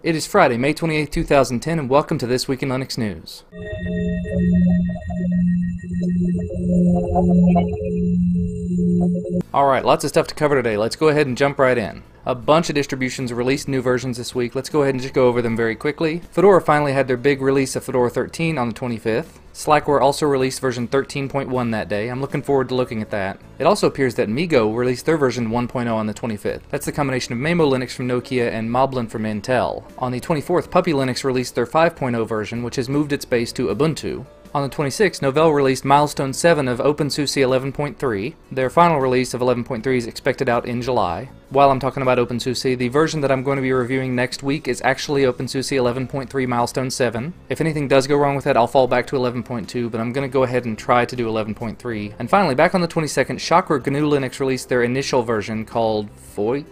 It is Friday, May 28, 2010, and welcome to This Week in Linux News. Alright, lots of stuff to cover today. Let's go ahead and jump right in. A bunch of distributions released new versions this week. Let's go ahead and just go over them very quickly. Fedora finally had their big release of Fedora 13 on the 25th. Slackware also released version 13.1 that day. I'm looking forward to looking at that. It also appears that MeeGo released their version 1.0 on the 25th. That's the combination of Memo Linux from Nokia and Moblin from Intel. On the 24th, Puppy Linux released their 5.0 version, which has moved its base to Ubuntu. On the 26th, Novell released Milestone 7 of OpenSUSE 11.3. Their final release of 11.3 is expected out in July. While I'm talking about OpenSUSE, the version that I'm going to be reviewing next week is actually OpenSUSE 11.3 Milestone 7. If anything does go wrong with it, I'll fall back to 11.2, but I'm going to go ahead and try to do 11.3. And finally, back on the 22nd, Chakra GNU Linux released their initial version called Foy?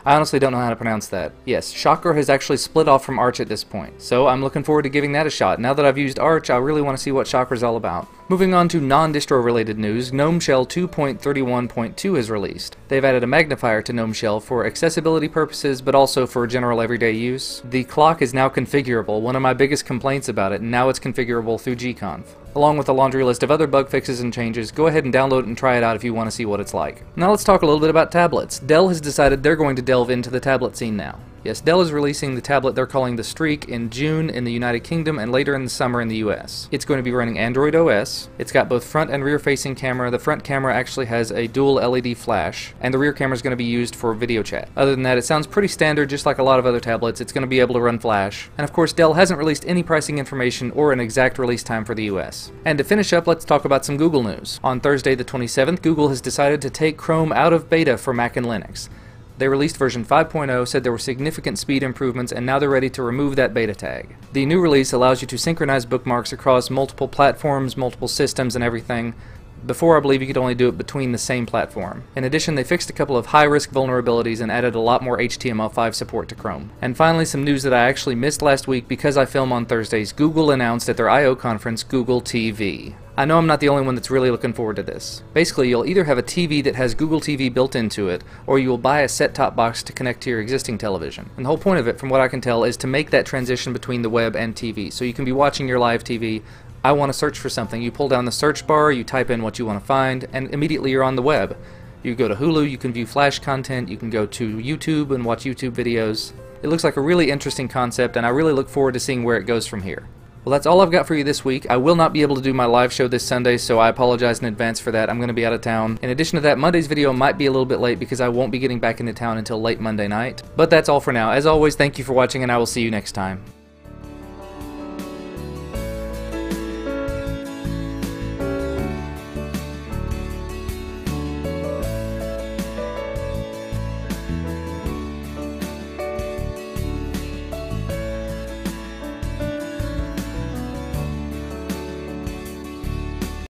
I honestly don't know how to pronounce that. Yes, Chakra has actually split off from Arch at this point, so I'm looking forward to giving that a shot. Now that I've used Arch, I really want to see what Chakra's all about. Moving on to non-distro related news, GNOME Shell 2.31.2 is released. They've added a magnifier to GNOME Shell for accessibility purposes, but also for general everyday use. The clock is now configurable, one of my biggest complaints about it, and now it's configurable through gconf. Along with a laundry list of other bug fixes and changes, go ahead and download it and try it out if you want to see what it's like. Now let's talk a little bit about tablets. Dell has decided they're going to delve into the tablet scene now. Yes, Dell is releasing the tablet they're calling the Streak in June in the United Kingdom and later in the summer in the US. It's going to be running Android OS. It's got both front and rear facing camera. The front camera actually has a dual LED flash, and the rear camera is going to be used for video chat. Other than that, it sounds pretty standard, just like a lot of other tablets. It's going to be able to run Flash. And of course, Dell hasn't released any pricing information or an exact release time for the US. And to finish up, let's talk about some Google news. On Thursday the 27th, Google has decided to take Chrome out of beta for Mac and Linux. They released version 5.0, said there were significant speed improvements, and now they're ready to remove that beta tag. The new release allows you to synchronize bookmarks across multiple platforms, multiple systems, and everything. Before, I believe you could only do it between the same platform. In addition, they fixed a couple of high-risk vulnerabilities and added a lot more HTML5 support to Chrome. And finally, some news that I actually missed last week because I film on Thursdays. Google announced at their I/O conference Google TV. I know I'm not the only one that's really looking forward to this. Basically, you'll either have a TV that has Google TV built into it, or you will buy a set-top box to connect to your existing television. And the whole point of it, from what I can tell, is to make that transition between the web and TV. So you can be watching your live TV. I want to search for something. You pull down the search bar, you type in what you want to find, and immediately you're on the web. You go to Hulu, you can view Flash content, you can go to YouTube and watch YouTube videos. It looks like a really interesting concept, and I really look forward to seeing where it goes from here. Well, that's all I've got for you this week. I will not be able to do my live show this Sunday, so I apologize in advance for that. I'm going to be out of town. In addition to that, Monday's video might be a little bit late because I won't be getting back into town until late Monday night. But that's all for now. As always, thank you for watching, and I will see you next time.